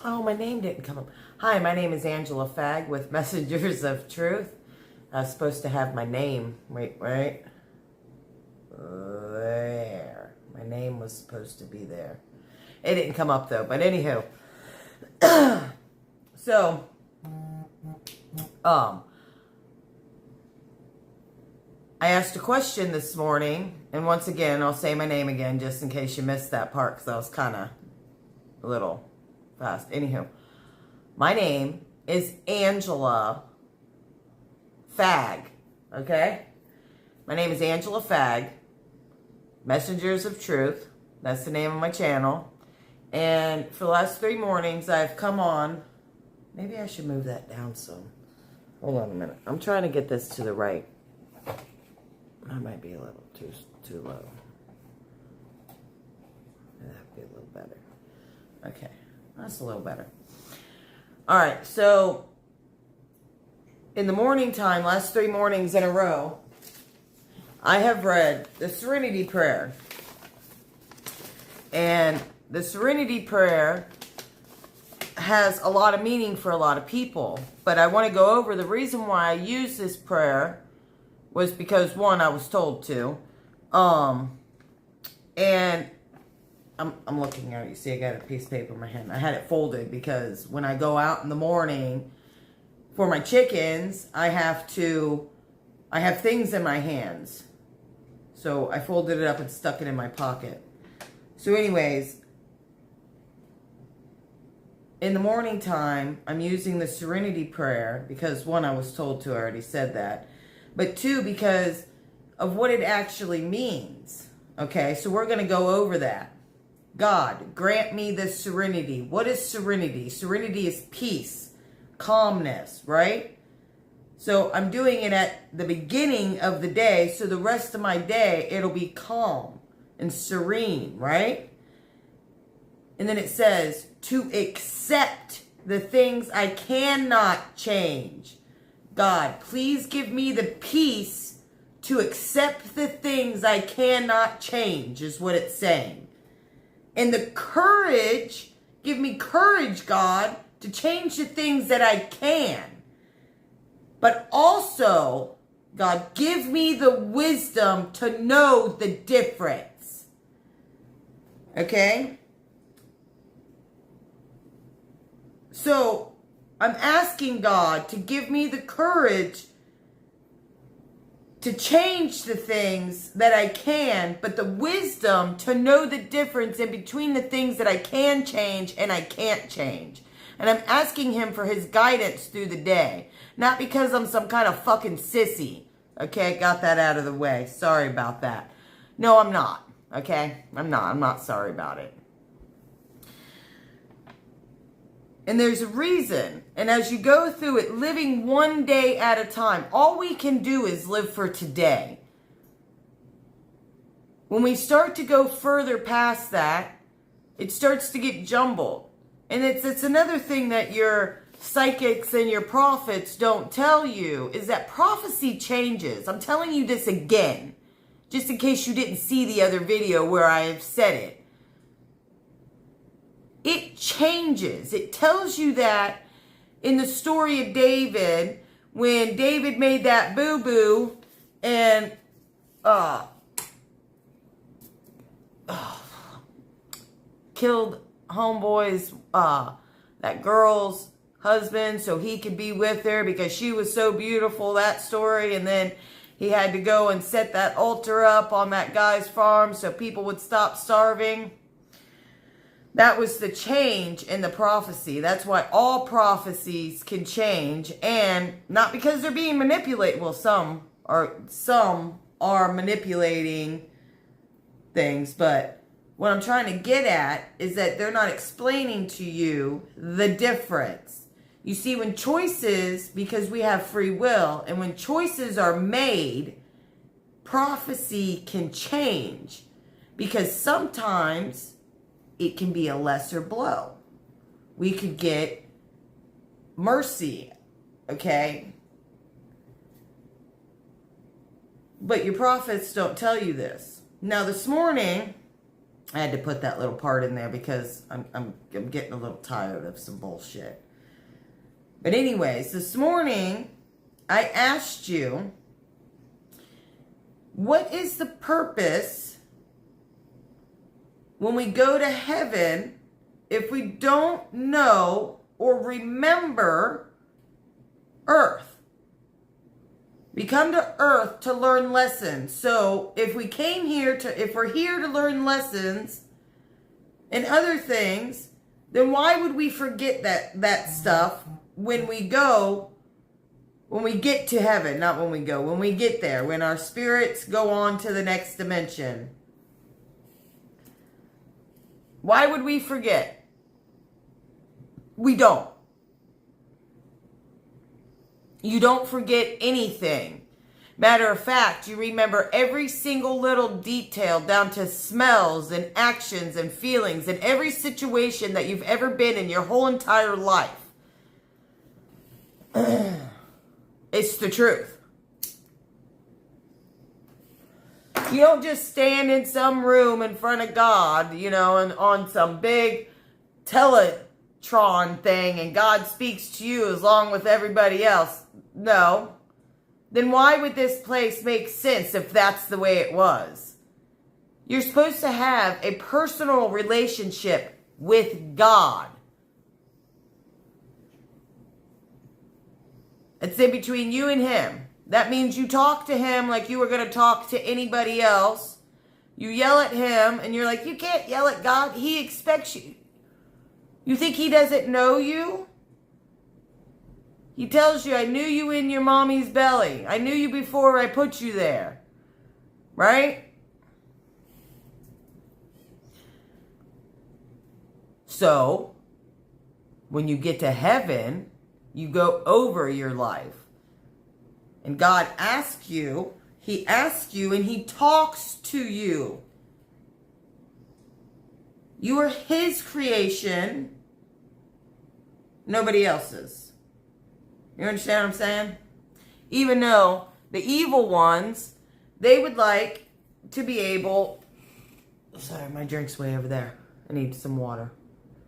Oh, my name didn't come up. Hi, my name is Angela Fagg with Messengers of Truth. I was supposed to have my name. Wait. There. My name was supposed to be there. It didn't come up though, but anywho. So, I asked a question this morning, and once again, I'll say my name again just in case you missed that part because I was kind of a little fast. Anywho, my name is Angela Fagg, okay? My name is Angela Fagg, Messengers of Truth. That's the name of my channel. And for the last 3 mornings, I've come on. Maybe I should move that down some. Hold on a minute. I'm trying to get this to the right. That might be a little too low. That'd be a little better. Okay, that's a little better. All right, so in the morning time, last 3 mornings in a row, I have read the Serenity Prayer. And the Serenity Prayer has a lot of meaning for a lot of people. But I want to go over the reason why I use this prayer was because, one, I was told to. And I'm looking at it. You see, I got a piece of paper in my hand. I had it folded because when I go out in the morning for my chickens, I have things in my hands. So I folded it up and stuck it in my pocket. So anyways, in the morning time, I'm using the Serenity Prayer because, one, I was told to. I already said that. But 2, because of what it actually means. Okay, so we're going to go over that. God, grant me this serenity. What is serenity? Serenity is peace, calmness, right? So I'm doing it at the beginning of the day, so the rest of my day, it'll be calm and serene, right? And then it says, to accept the things I cannot change. God, please give me the peace to accept the things I cannot change, is what it's saying. And the courage, give me courage, God, to change the things that I can. But also, God, give me the wisdom to know the difference. Okay? So, I'm asking God to give me the courage to change the things that I can, but the wisdom to know the difference in between the things that I can change and I can't change. And I'm asking him for his guidance through the day. Not because I'm some kind of fucking sissy. Okay, got that out of the way. Sorry about that. No, I'm not. Okay? I'm not sorry about it. And there's a reason. And as you go through it, living one day at a time, all we can do is live for today. When we start to go further past that, it starts to get jumbled. And it's another thing that your psychics and your prophets don't tell you, is that prophecy changes. I'm telling you this again, just in case you didn't see the other video where I have said it. It changes. It tells you that in the story of David, when David made that boo-boo and killed homeboy's, that girl's husband so he could be with her because she was so beautiful, that story. And then he had to go and set that altar up on that guy's farm so people would stop starving. That was the change in the prophecy. That's why all prophecies can change, and not because they're being manipulated. Well, some are manipulating things, but what I'm trying to get at is that they're not explaining to you the difference. You see, when choices, because we have free will, and when choices are made, prophecy can change, because sometimes it can be a lesser blow. We could get mercy, okay? But your prophets don't tell you this. Now, this morning, I had to put that little part in there because I'm getting a little tired of some bullshit. But anyways, this morning I asked you, what is the purpose when we go to heaven if we don't know or remember earth? We come to earth to learn lessons. So if we're here to learn lessons and other things, then why would we forget that stuff when we get to heaven? Not when we get there, when our spirits go on to the next dimension. Why would we forget? We don't. You don't forget anything. Matter of fact, you remember every single little detail down to smells and actions and feelings and every situation that you've ever been in your whole entire life. It's the truth. You don't just stand in some room in front of God, and on some big Teletron thing and God speaks to you along with everybody else. No. Then why would this place make sense if that's the way it was? You're supposed to have a personal relationship with God. It's in between you and Him. That means you talk to Him like you were going to talk to anybody else. You yell at Him and you're like, you can't yell at God. He expects you. You think He doesn't know you? He tells you, I knew you in your mommy's belly. I knew you before I put you there. Right? So, when you get to heaven, you go over your life. And God asks you, He asks you, and He talks to you. You are His creation, nobody else's. You understand what I'm saying? Even though the evil ones, they would like to be able... Sorry, my drink's way over there. I need some water.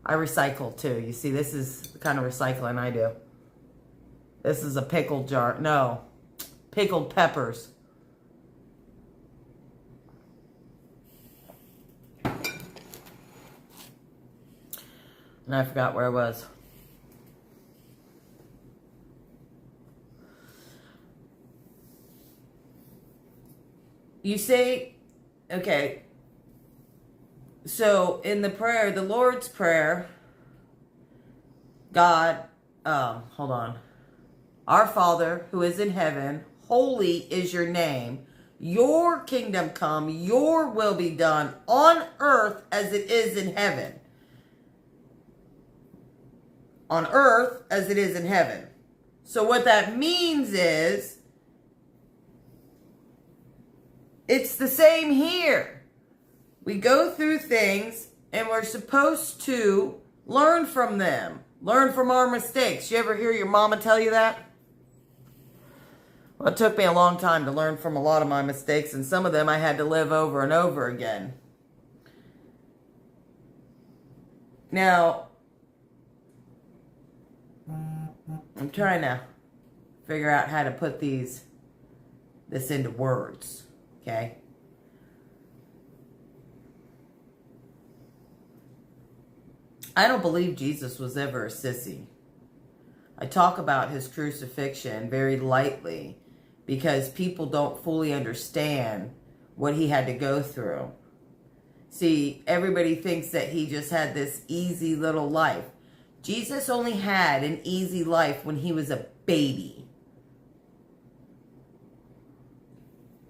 I recycle too. You see, this is the kind of recycling I do. This is a pickle jar. No. Pickled peppers. And I forgot where I was. You say, okay, so in the prayer, the Lord's Prayer, God, hold on. Our Father who is in heaven, holy is your name. Your kingdom come, your will be done on earth as it is in heaven. On earth as it is in heaven. So what that means is, it's the same here. We go through things and we're supposed to learn from them. Learn from our mistakes. You ever hear your mama tell you that? Well, it took me a long time to learn from a lot of my mistakes, and some of them I had to live over and over again. Now, I'm trying to figure out how to put this into words. Okay? I don't believe Jesus was ever a sissy. I talk about His crucifixion very lightly because people don't fully understand what He had to go through. See, everybody thinks that He just had this easy little life. Jesus only had an easy life when He was a baby.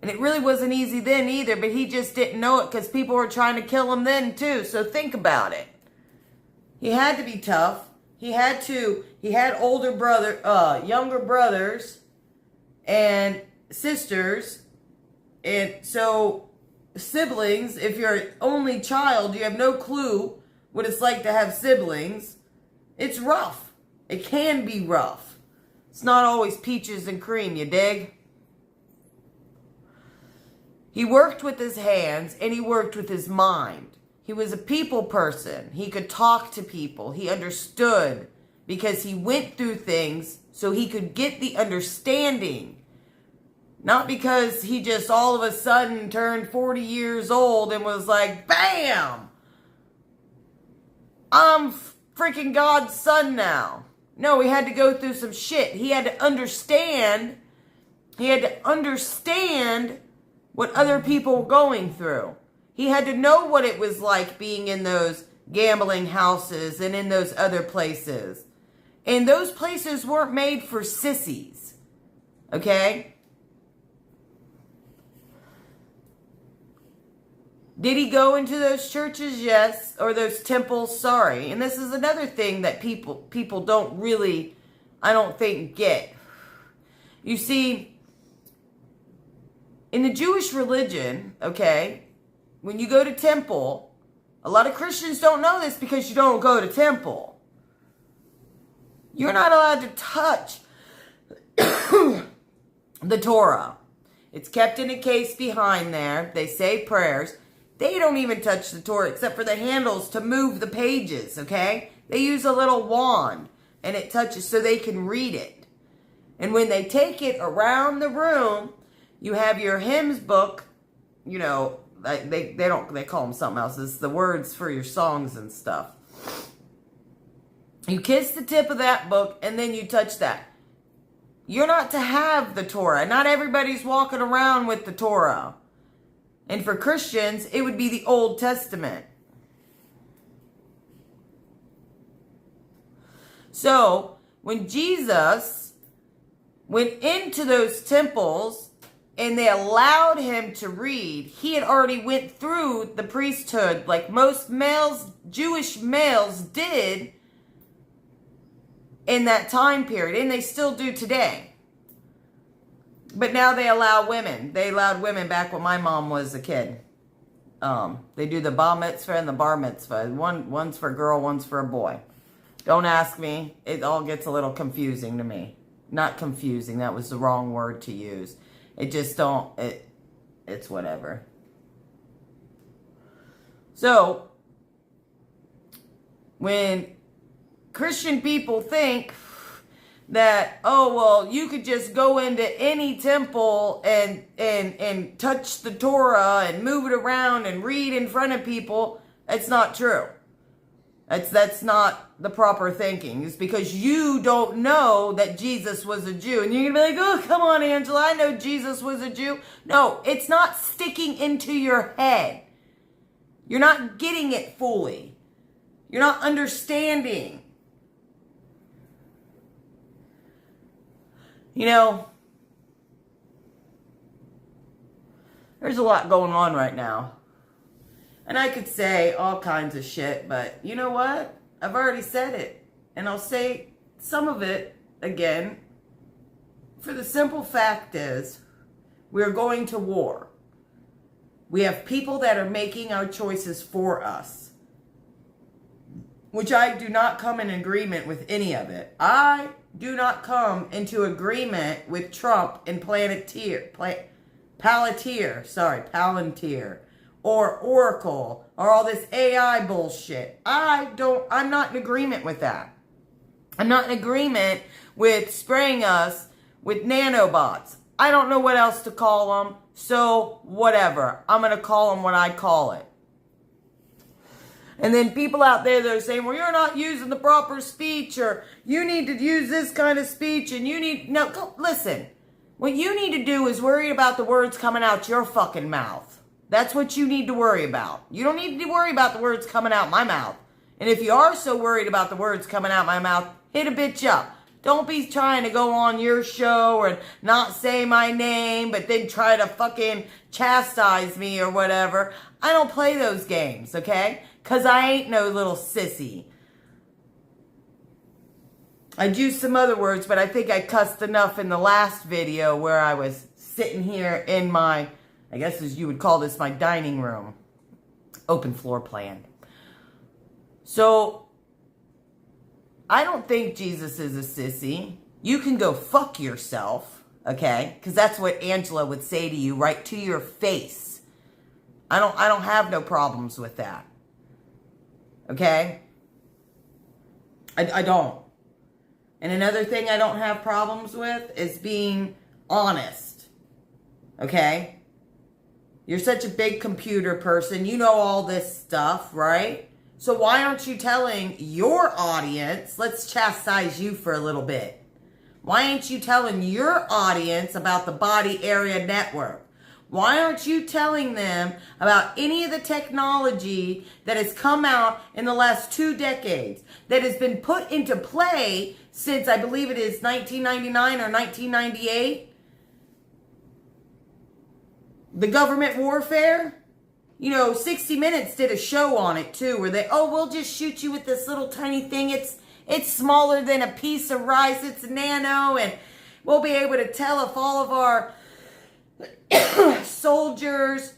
And it really wasn't easy then either, but He just didn't know it because people were trying to kill Him then too. So think about it. He had to be tough. He had younger brothers and sisters. And so siblings, if you're an only child, you have no clue what it's like to have siblings. It's rough. It can be rough. It's not always peaches and cream, you dig? He worked with his hands and he worked with his mind. He was a people person. He could talk to people. He understood because he went through things so he could get the understanding. Not because he just all of a sudden turned 40 years old and was like, bam! I'm freaking God's son now. No, he had to go through some shit. He had to understand. He had to understand what other people were going through. He had to know what it was like being in those gambling houses and in those other places. And those places weren't made for sissies. Okay? Did he go into those churches? Yes. Or those temples? Sorry. And this is another thing that people don't really, I don't think, get. You see, in the Jewish religion, okay, when you go to temple, a lot of Christians don't know this because you don't go to temple. You're not allowed to touch the Torah. It's kept in a case behind there. They say prayers. They don't even touch the Torah except for the handles to move the pages, okay? They use a little wand and it touches so they can read it. And when they take it around the room, you have your hymns book, you know, they call them something else. It's the words for your songs and stuff. You kiss the tip of that book and then you touch that. You're not to have the Torah. Not everybody's walking around with the Torah. And for Christians, it would be the Old Testament. So, when Jesus went into those temples and they allowed him to read, he had already went through the priesthood like most males, Jewish males did in that time period. And they still do today. But now they allow women. They allowed women back when my mom was a kid. They do the bar mitzvah and the bar mitzvah. One's for a girl, one's for a boy. Don't ask me. It all gets a little confusing to me. Not confusing. That was the wrong word to use. It just don't... It's whatever. So, when Christian people think that, oh, well, you could just go into any temple and touch the Torah and move it around and read in front of people, it's not true. That's not the proper thinking. It's because you don't know that Jesus was a Jew. And you're going to be like, oh, come on, Angela, I know Jesus was a Jew. No, it's not sticking into your head. You're not getting it fully. You're not understanding. You know, there's a lot going on right now. And I could say all kinds of shit, but you know what? I've already said it. And I'll say some of it again. For the simple fact is, we're going to war. We have people that are making our choices for us. Which I do not come in agreement with any of it. I do not come into agreement with Trump and Palantir, or Oracle, or all this AI bullshit. I'm not in agreement with that. I'm not in agreement with spraying us with nanobots. I don't know what else to call them, so whatever. I'm going to call them what I call it. And then people out there that are saying, well, you're not using the proper speech, or you need to use this kind of speech, and you need... No, go, listen. What you need to do is worry about the words coming out your fucking mouth. That's what you need to worry about. You don't need to worry about the words coming out my mouth. And if you are so worried about the words coming out my mouth, hit a bitch up. Don't be trying to go on your show or not say my name, but then try to fucking chastise me or whatever. I don't play those games, okay? Because I ain't no little sissy. I'd use some other words, but I think I cussed enough in the last video where I was sitting here in my, I guess as you would call this, my dining room. Open floor plan. So, I don't think Jesus is a sissy. You can go fuck yourself, okay? Because that's what Angela would say to you right to your face. I don't have no problems with that. Okay? I don't. And another thing I don't have problems with is being honest. Okay? You're such a big computer person. You know all this stuff, right? So why aren't you telling your audience, let's chastise you for a little bit. Why aren't you telling your audience about the Body Area Network? Why aren't you telling them about any of the technology that has come out in the last 2 decades, that has been put into play since, I believe it is 1999 or 1998? The government warfare? You know, 60 Minutes did a show on it too, where we'll just shoot you with this little tiny thing. It's smaller than a piece of rice. It's nano, and we'll be able to tell if all of our soldiers,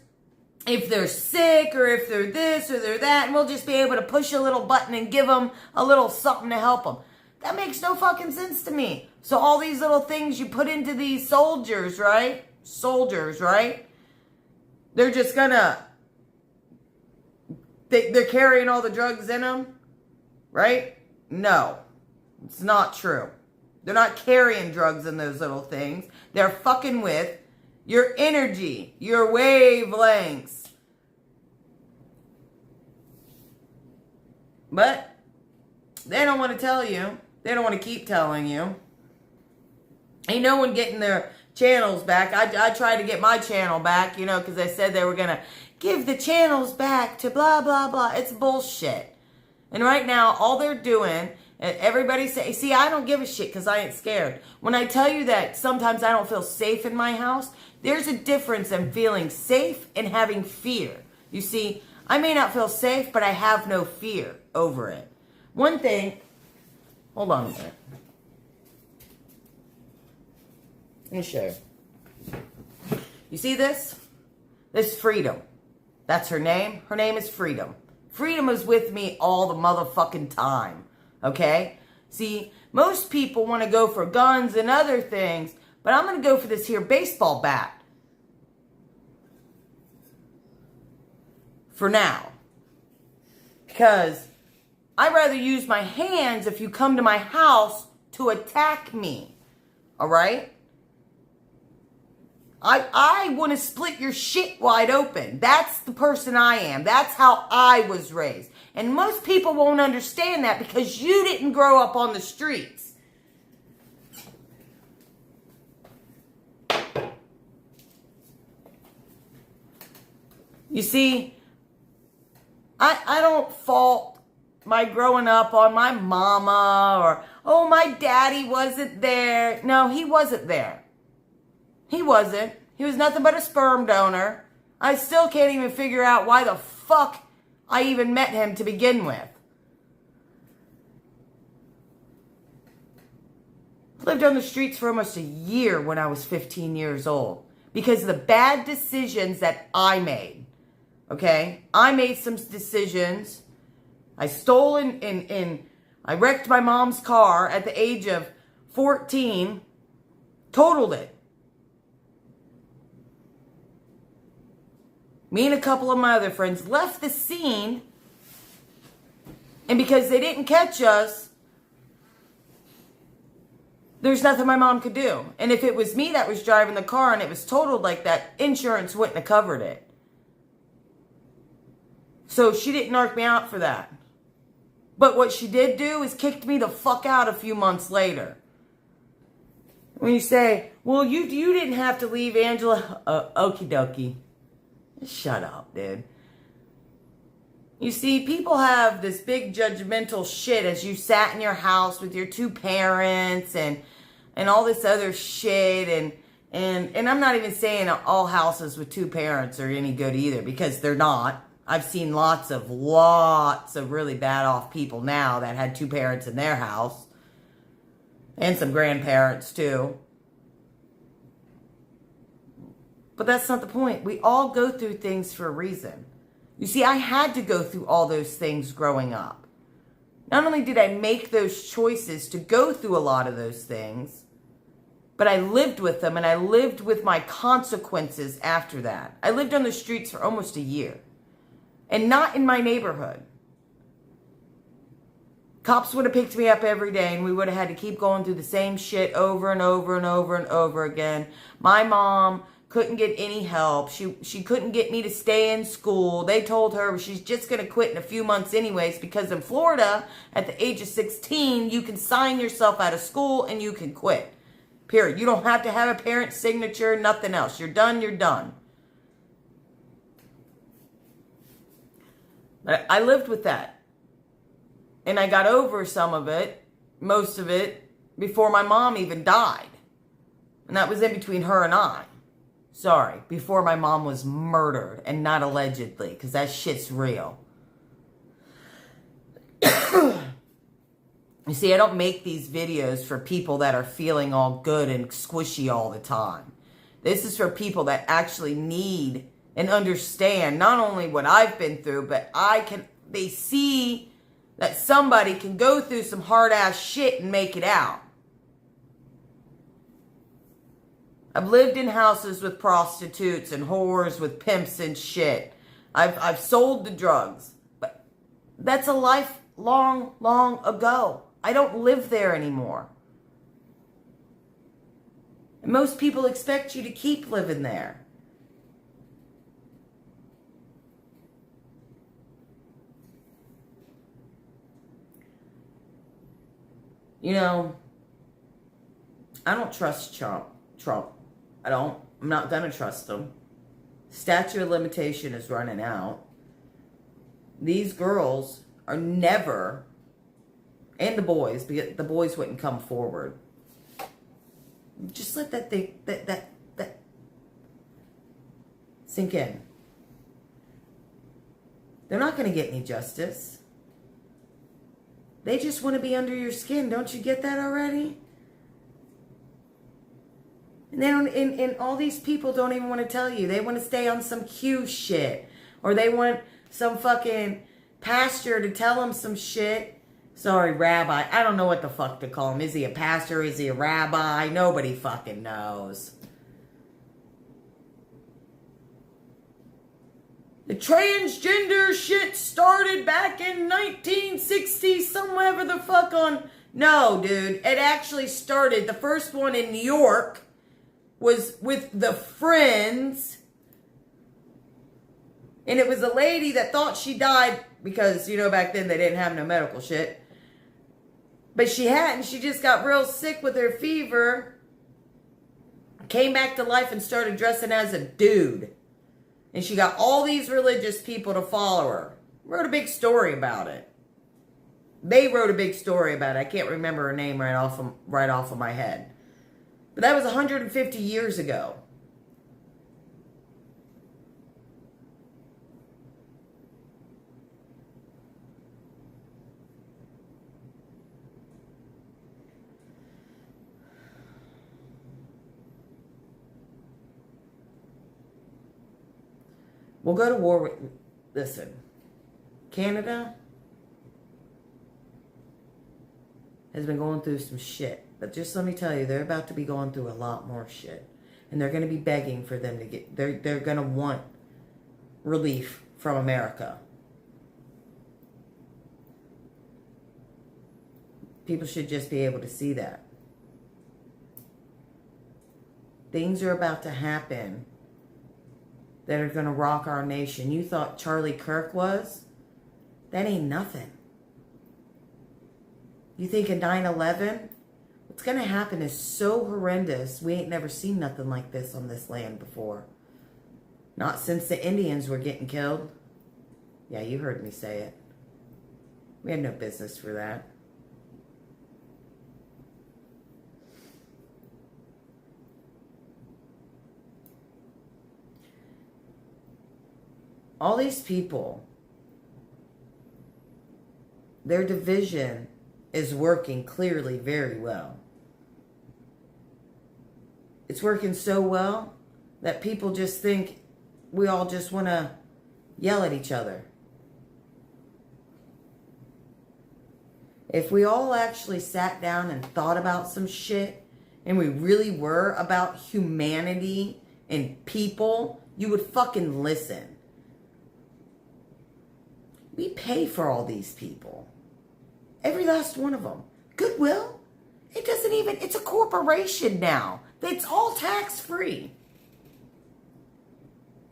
if they're sick or if they're this or they're that, and we'll just be able to push a little button and give them a little something to help them. That makes no fucking sense to me. So all these little things you put into these soldiers, right? They're just gonna, they're carrying all the drugs in them, right? No, it's not true. They're not carrying drugs in those little things. They're fucking with your energy, your wavelengths. But they don't want to tell you. They don't want to keep telling you. Ain't no one getting their channels back. I tried to get my channel back, you know, because they said they were going to give the channels back to blah, blah, blah. It's bullshit. And right now, all they're doing, everybody say, see, I don't give a shit because I ain't scared. When I tell you that sometimes I don't feel safe in my house, there's a difference in feeling safe and having fear. You see, I may not feel safe, but I have no fear over it. One thing, hold on a minute. Let me show you. You see this? This is Freedom. That's her name. Her name is Freedom. Freedom is with me all the motherfucking time. Okay? See, most people want to go for guns and other things, but I'm going to go for this here baseball bat. For now. Because I'd rather use my hands if you come to my house to attack me. Alright? I want to split your shit wide open. That's the person I am. That's how I was raised. And most people won't understand that because you didn't grow up on the streets. You see, I don't fault my growing up on my mama or, oh, my daddy wasn't there. No, he wasn't there. He wasn't. He was nothing but a sperm donor. I still can't even figure out why the fuck I even met him to begin with. I lived on the streets for almost a year when I was 15 years old because of the bad decisions that I made. Okay? I made some decisions. I stole and I wrecked my mom's car at the age of 14. Totaled it. Me and a couple of my other friends left the scene, and because they didn't catch us, there's nothing my mom could do. And if it was me that was driving the car and it was totaled like that, insurance wouldn't have covered it. So she didn't knock me out for that. But what she did do is kicked me the fuck out a few months later. When you say, well, you didn't have to leave, Angela. Okie dokie. Shut up, dude. You see, people have this big judgmental shit as you sat in your house with your 2 parents and all this other shit. And I'm not even saying all houses with 2 parents are any good either, because they're not. I've seen lots of really bad off people now that had 2 parents in their house. And some grandparents too. But that's not the point. We all go through things for a reason. You see, I had to go through all those things growing up. Not only did I make those choices to go through a lot of those things, but I lived with them and I lived with my consequences after that. I lived on the streets for almost a year. And not in my neighborhood. Cops would have picked me up every day and we would have had to keep going through the same shit over and over and over and over again. My mom couldn't get any help. She couldn't get me to stay in school. They told her she's just going to quit in a few months anyways, because in Florida, at the age of 16, you can sign yourself out of school and you can quit. Period. You don't have to have a parent's signature, nothing else. You're done, you're done. But I lived with that. And I got over some of it, most of it, before my mom even died. And that was in between her and I. Sorry, before my mom was murdered, and not allegedly, because that shit's real. You see, I don't make these videos for people that are feeling all good and squishy all the time. This is for people that actually need and understand not only what I've been through, but they see that somebody can go through some hard ass shit and make it out. I've lived in houses with prostitutes and whores with pimps and shit. I've sold the drugs. But that's a life long ago. I don't live there anymore. And most people expect you to keep living there. You know, I don't trust Trump. I'm not going to trust him. Statute of limitation is running out. These girls are never, and the boys, because the boys wouldn't come forward. Just let that sink in. They're not going to get any justice. They just want to be under your skin. Don't you get that already? And they don't, and all these people don't even want to tell you. They want to stay on some Q shit. Or they want some fucking pastor to tell them some shit. Sorry, rabbi. I don't know what the fuck to call him. Is he a pastor? Is he a rabbi? Nobody fucking knows. The transgender shit started back in 1960, somewhere the fuck on. No, dude. It actually started. The first one in New York was with the Friends. And it was a lady that thought she died because, you know, back then they didn't have no medical shit. But she hadn't. She just got real sick with her fever. Came back to life and started dressing as a dude. And she got all these religious people to follow her. Wrote a big story about it. They wrote a big story about it. I can't remember her name right off of my head. But that was 150 years ago. We'll go to war with... Listen. Canada has been going through some shit. But just let me tell you, they're about to be going through a lot more shit. And they're going to be begging for them to get... They're going to want relief from America. People should just be able to see that. Things are about to happen that are going to rock our nation. You thought Charlie Kirk was? That ain't nothing. You think of 9/11? What's going to happen is so horrendous. We ain't never seen nothing like this on this land before. Not since the Indians were getting killed. Yeah, you heard me say it. We had no business for that. All these people, their division is working clearly very well. It's working so well that people just think we all just want to yell at each other. If we all actually sat down and thought about some shit, and we really were about humanity and people, you would fucking listen. We pay for all these people. Every last one of them. Goodwill, it doesn't even, it's a corporation now. It's all tax-free.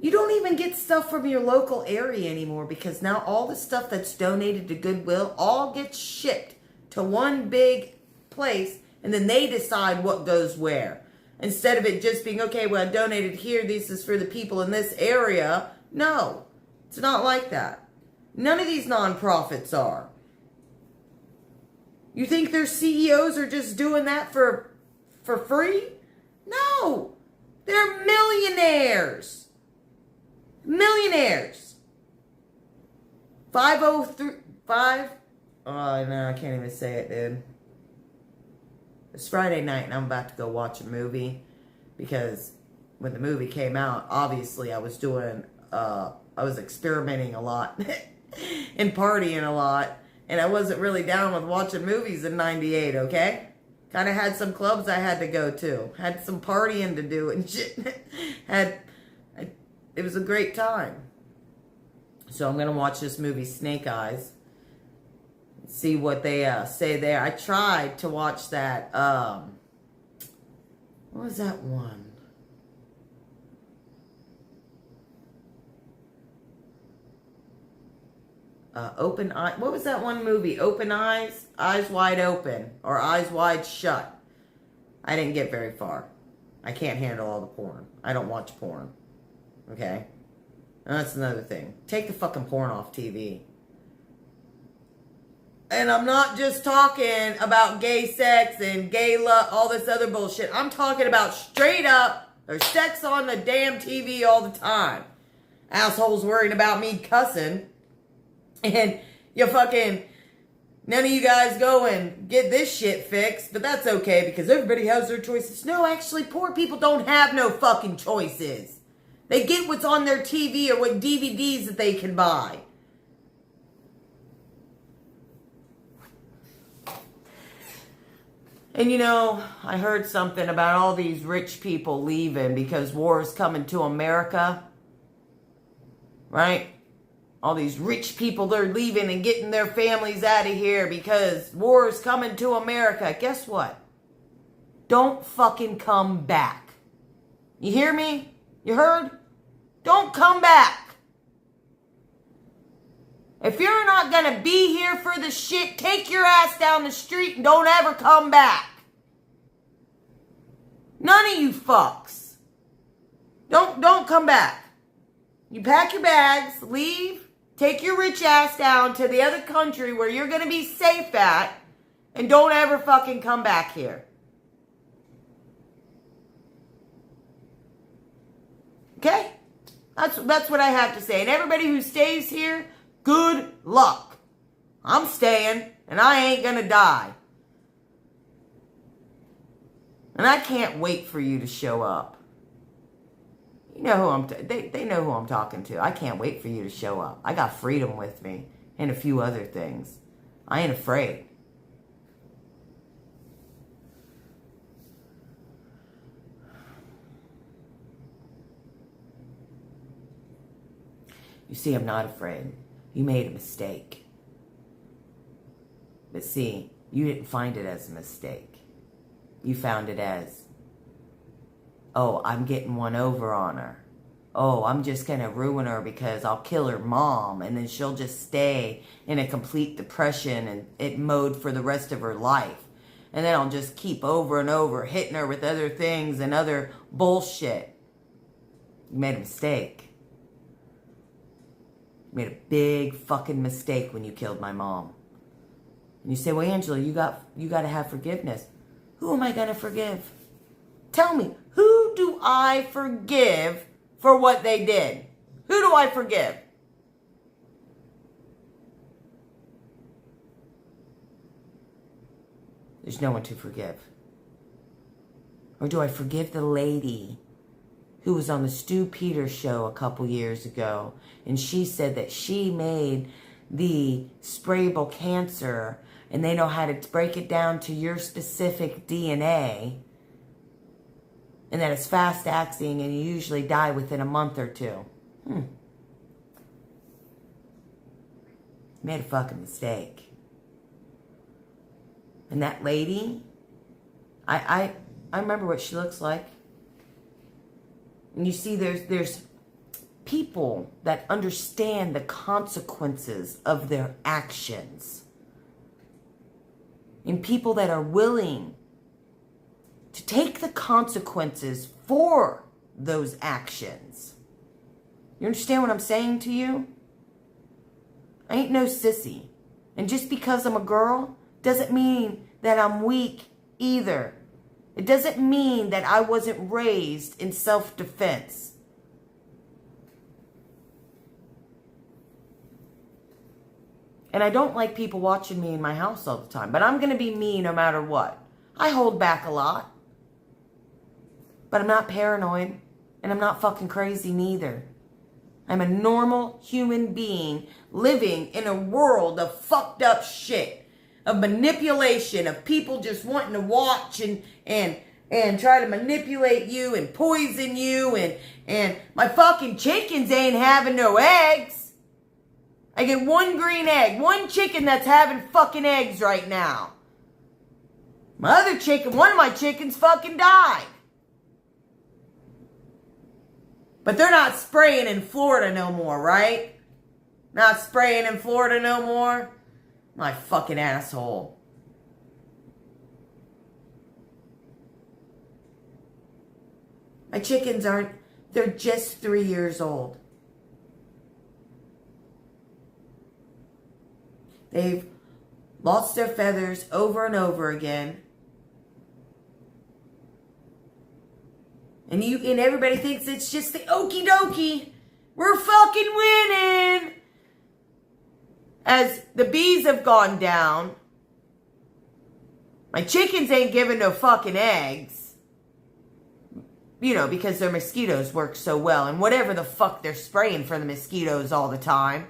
You don't even get stuff from your local area anymore because now all the stuff that's donated to Goodwill all gets shipped to one big place and then they decide what goes where. Instead of it just being, okay, well, I donated here, this is for the people in this area. No, it's not like that. None of these nonprofits are. You think their CEOs are just doing that for free? No, they're millionaires. Millionaires. 503, oh, no, I can't even say it, dude. It's Friday night and I'm about to go watch a movie because when the movie came out, obviously I was doing, I was experimenting a lot and partying a lot, and I wasn't really down with watching movies in 98, okay? Kind of had some clubs I had to go to. Had some partying to do and shit. It was a great time. So I'm going to watch this movie, Snake Eyes. See what they say there. I tried to watch that, what was that one? Open Eye. What was that one movie? Open Eyes? Eyes Wide Open. Or Eyes Wide Shut. I didn't get very far. I can't handle all the porn. I don't watch porn. Okay? And that's another thing. Take the fucking porn off TV. And I'm not just talking about gay sex and gay love, all this other bullshit. I'm talking about straight up, there's sex on the damn TV all the time. Assholes worried about me cussing. And you fucking, none of you guys go and get this shit fixed. But that's okay because everybody has their choices. No, actually, poor people don't have no fucking choices. They get what's on their TV or what DVDs that they can buy. And you know, I heard something about all these rich people leaving because war is coming to America. Right? All these rich people, they're leaving and getting their families out of here because war is coming to America. Guess what? Don't fucking come back. You hear me? You heard? Don't come back. If you're not going to be here for the shit, take your ass down the street and don't ever come back. None of you fucks. Don't come back. You pack your bags, leave, take your rich ass down to the other country where you're going to be safe at, and don't ever fucking come back here. Okay? That's what I have to say. And everybody who stays here, good luck. I'm staying, and I ain't going to die. And I can't wait for you to show up. You know who they know who I'm talking to. I can't wait for you to show up. I got freedom with me and a few other things. I ain't afraid. You see, I'm not afraid. You made a mistake. But see, you didn't find it as a mistake. You found it as, oh, I'm getting one over on her. Oh, I'm just going to ruin her because I'll kill her mom and then she'll just stay in a complete depression and it mode for the rest of her life. And then I'll just keep over and over hitting her with other things and other bullshit. You made a mistake. You made a big fucking mistake when you killed my mom. And you say, well, Angela, you got to have forgiveness. Who am I going to forgive? Tell me, who do I forgive for what they did? Who do I forgive? There's no one to forgive. Or do I forgive the lady who was on the Stu Peters show a couple years ago, and she said that she made the sprayable cancer, and they know how to break it down to your specific DNA, and that it's fast acting and you usually die within a month or two. Made a fucking mistake. And that lady, I remember what she looks like. And you see, there's people that understand the consequences of their actions. And people that are willing to take the consequences for those actions. You understand what I'm saying to you? I ain't no sissy. And just because I'm a girl doesn't mean that I'm weak either. It doesn't mean that I wasn't raised in self-defense. And I don't like people watching me in my house all the time. But I'm going to be me no matter what. I hold back a lot. But I'm not paranoid. And I'm not fucking crazy neither. I'm a normal human being living in a world of fucked up shit. Of manipulation. Of people just wanting to watch and try to manipulate you and poison you. And my fucking chickens ain't having no eggs. I get one green egg. One chicken that's having fucking eggs right now. My other chicken, one of my chickens fucking died. But they're not spraying in Florida no more, right? Not spraying in Florida no more? My fucking asshole. My chickens aren't, they're just 3 years old. They've lost their feathers over and over again. And everybody thinks it's just the okie dokie. We're fucking winning. As the bees have gone down, my chickens ain't giving no fucking eggs. You know, because their mosquitoes work so well. And whatever the fuck they're spraying for the mosquitoes all the time.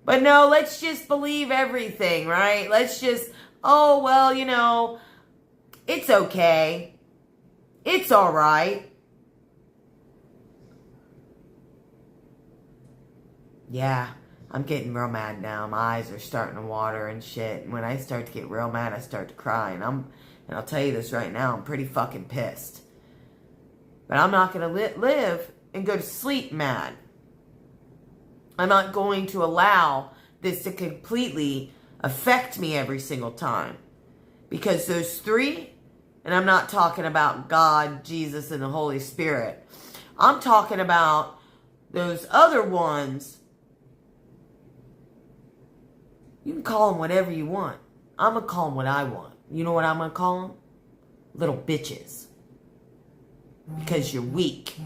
But no, let's just believe everything, right? Let's just, oh, well, you know, it's okay. It's all right. Yeah, I'm getting real mad now. My eyes are starting to water and shit. And when I start to get real mad, I start to cry. And I'll tell you this right now, I'm pretty fucking pissed. But I'm not going to live and go to sleep mad. I'm not going to allow this to completely affect me every single time. Because those three, and I'm not talking about God, Jesus, and the Holy Spirit. I'm talking about those other ones. You can call them whatever you want. I'm going to call them what I want. You know what I'm going to call them? Little bitches. Because you're weak.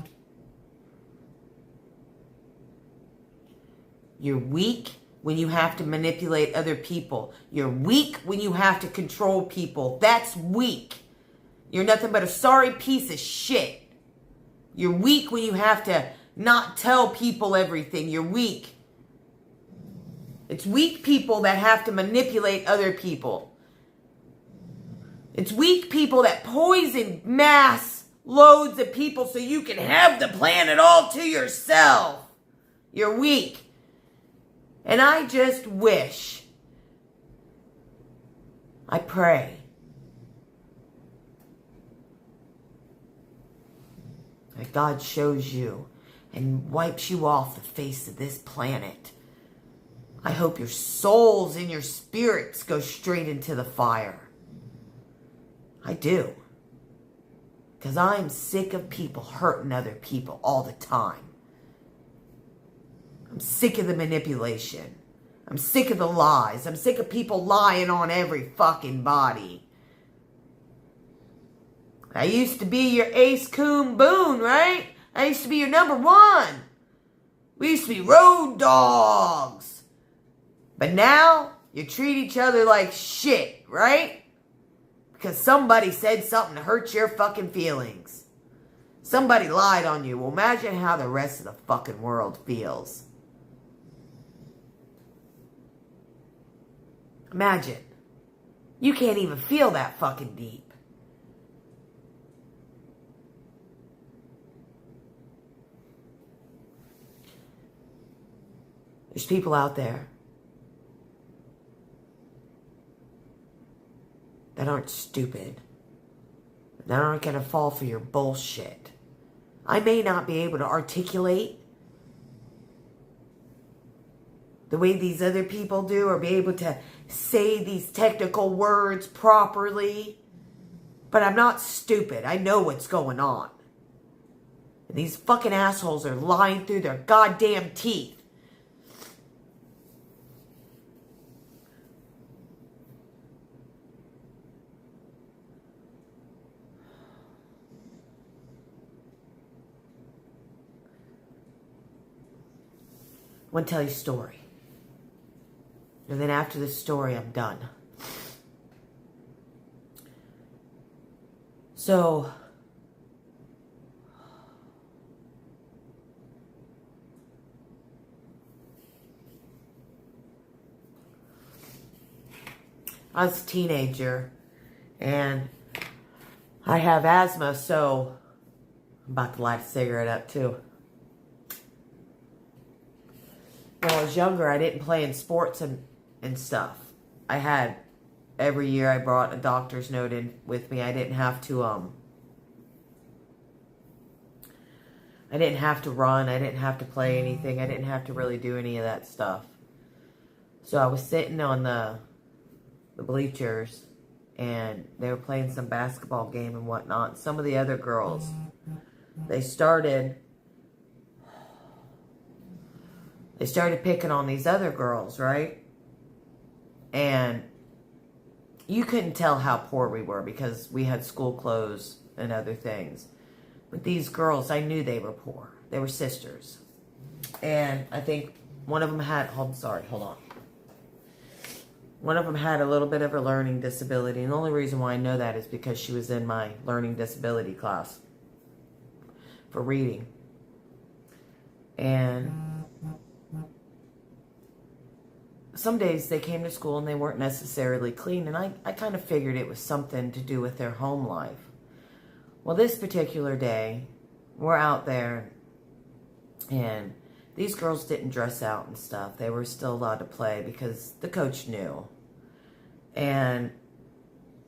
You're weak when you have to manipulate other people. You're weak when you have to control people. That's weak. You're nothing but a sorry piece of shit. You're weak when you have to not tell people everything. You're weak. It's weak people that have to manipulate other people. It's weak people that poison mass loads of people so you can have the planet all to yourself. You're weak. And I just wish, I pray, that God shows you and wipes you off the face of this planet. I hope your souls and your spirits go straight into the fire. I do. Because I'm sick of people hurting other people all the time. I'm sick of the manipulation. I'm sick of the lies. I'm sick of people lying on every fucking body. I used to be your ace coon boon, right? I used to be your number one. We used to be road dogs. But now, you treat each other like shit, right? Because somebody said something to hurt your fucking feelings. Somebody lied on you. Well, imagine how the rest of the fucking world feels. Imagine. You can't even feel that fucking deep. There's people out there that aren't stupid, that aren't going to fall for your bullshit. I may not be able to articulate the way these other people do, or be able to say these technical words properly, but I'm not stupid. I know what's going on. And these fucking assholes are lying through their goddamn teeth. I want to tell you a story. And then after the story, I'm done. So, I was a teenager, and I have asthma, so I'm about to light a cigarette up too. When I was younger, I didn't play in sports and stuff. I had, every year I brought a doctor's note in with me. I didn't have to run. I didn't have to play anything. I didn't have to really do any of that stuff. So I was sitting on the bleachers, and they were playing some basketball game and whatnot. Some of the other girls, they started picking on these other girls, right? And you couldn't tell how poor we were because we had school clothes and other things. But these girls, I knew they were poor. They were sisters. And I think one of them had, hold on. One of them had a little bit of a learning disability. And the only reason why I know that is because she was in my learning disability class for reading. And some days they came to school and they weren't necessarily clean. And I kind of figured it was something to do with their home life. Well, this particular day, we're out there, and these girls didn't dress out and stuff. They were still allowed to play because the coach knew. And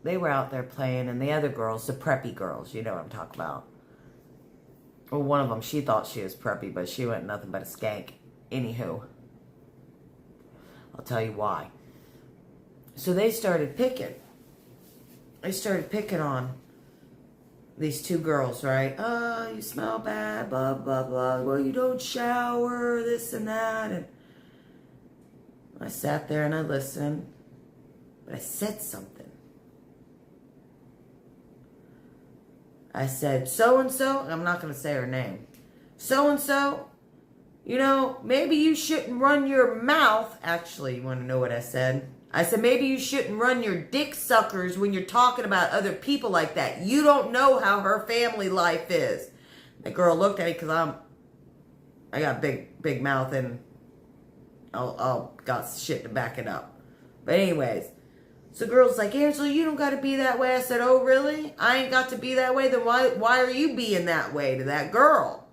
they were out there playing, and the other girls, the preppy girls, you know what I'm talking about. Well, one of them, she thought she was preppy, but she wasn't nothing but a skank. Anywho, I'll tell you why. So they started picking. They started picking on these two girls, right? Oh, you smell bad, blah, blah, blah. Well, you don't shower, this and that. And I sat there and I listened. But I said something. I said, so-and-so, I'm not going to say her name. So-and-so, you know, maybe you shouldn't run your mouth. Actually, you want to know what I said? I said, maybe you shouldn't run your dick suckers when you're talking about other people like that. You don't know how her family life is. The girl looked at me because I got big mouth and I'll got shit to back it up. But anyways, so the girl's like, Angela, you don't got to be that way. I said, oh, really? I ain't got to be that way? Then why are you being that way to that girl?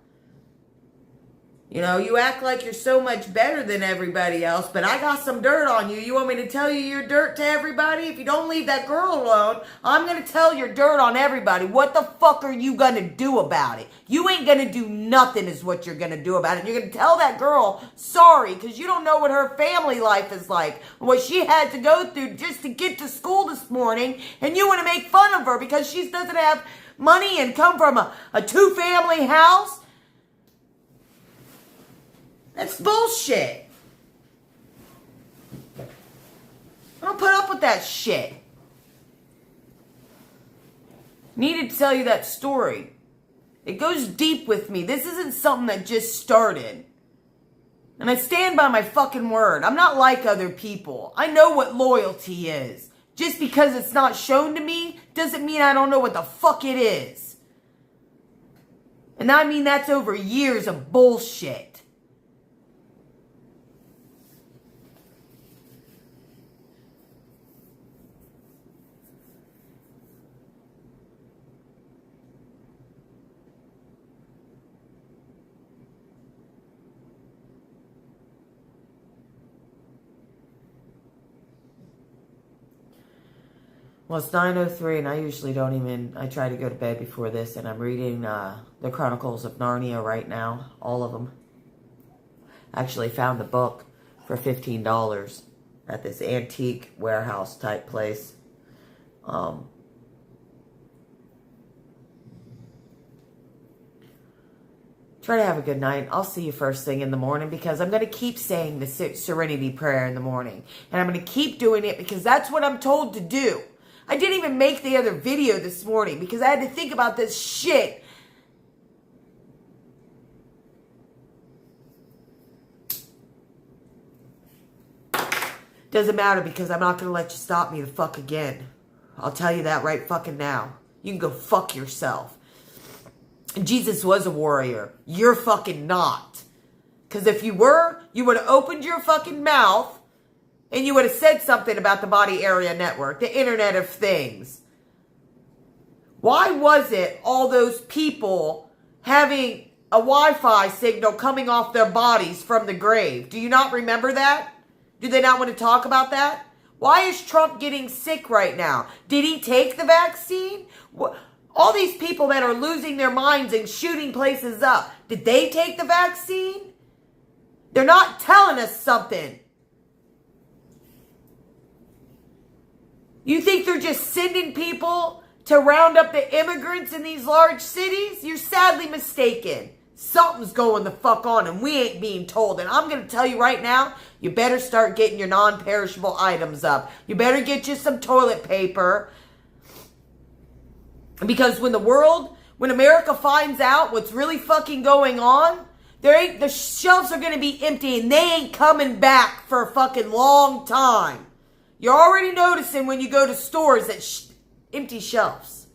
You know, you act like you're so much better than everybody else, but I got some dirt on you. You want me to tell you your dirt to everybody? If you don't leave that girl alone, I'm going to tell your dirt on everybody. What the fuck are you going to do about it? You ain't going to do nothing is what you're going to do about it. You're going to tell that girl sorry because you don't know what her family life is like, what she had to go through just to get to school this morning, and you want to make fun of her because she doesn't have money and come from a two-family house? That's bullshit. I don't put up with that shit. Needed to tell you that story. It goes deep with me. This isn't something that just started. And I stand by my fucking word. I'm not like other people. I know what loyalty is. Just because it's not shown to me doesn't mean I don't know what the fuck it is. And I mean that's over years of bullshit. Well, it's 9:03, and I usually don't even... I try to go to bed before this, and I'm reading the Chronicles of Narnia right now. All of them. Actually found the book for $15 at this antique warehouse type place. Try to have a good night. I'll see you first thing in the morning because I'm going to keep saying the Serenity Prayer in the morning. And I'm going to keep doing it because that's what I'm told to do. I didn't even make the other video this morning because I had to think about this shit. Doesn't matter because I'm not going to let you stop me the fuck again. I'll tell you that right fucking now. You can go fuck yourself. Jesus was a warrior. You're fucking not. Because if you were, you would have opened your fucking mouth and you would have said something about the Body Area Network, the Internet of Things. Why was it all those people having a Wi-Fi signal coming off their bodies from the grave? Do you not remember that? Do they not want to talk about that? Why is Trump getting sick right now? Did he take the vaccine? All these people that are losing their minds and shooting places up, did they take the vaccine? They're not telling us something. You think they're just sending people to round up the immigrants in these large cities? You're sadly mistaken. Something's going the fuck on and we ain't being told. And I'm going to tell you right now, you better start getting your non-perishable items up. You better get you some toilet paper. Because when America finds out what's really fucking going on, the shelves are going to be empty and they ain't coming back for a fucking long time. You're already noticing when you go to stores that empty shelves.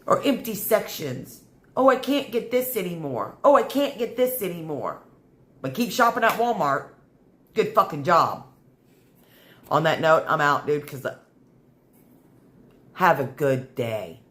Or empty sections. Oh, I can't get this anymore. Oh, I can't get this anymore. But keep shopping at Walmart. Good fucking job. On that note, I'm out, dude, because have a good day.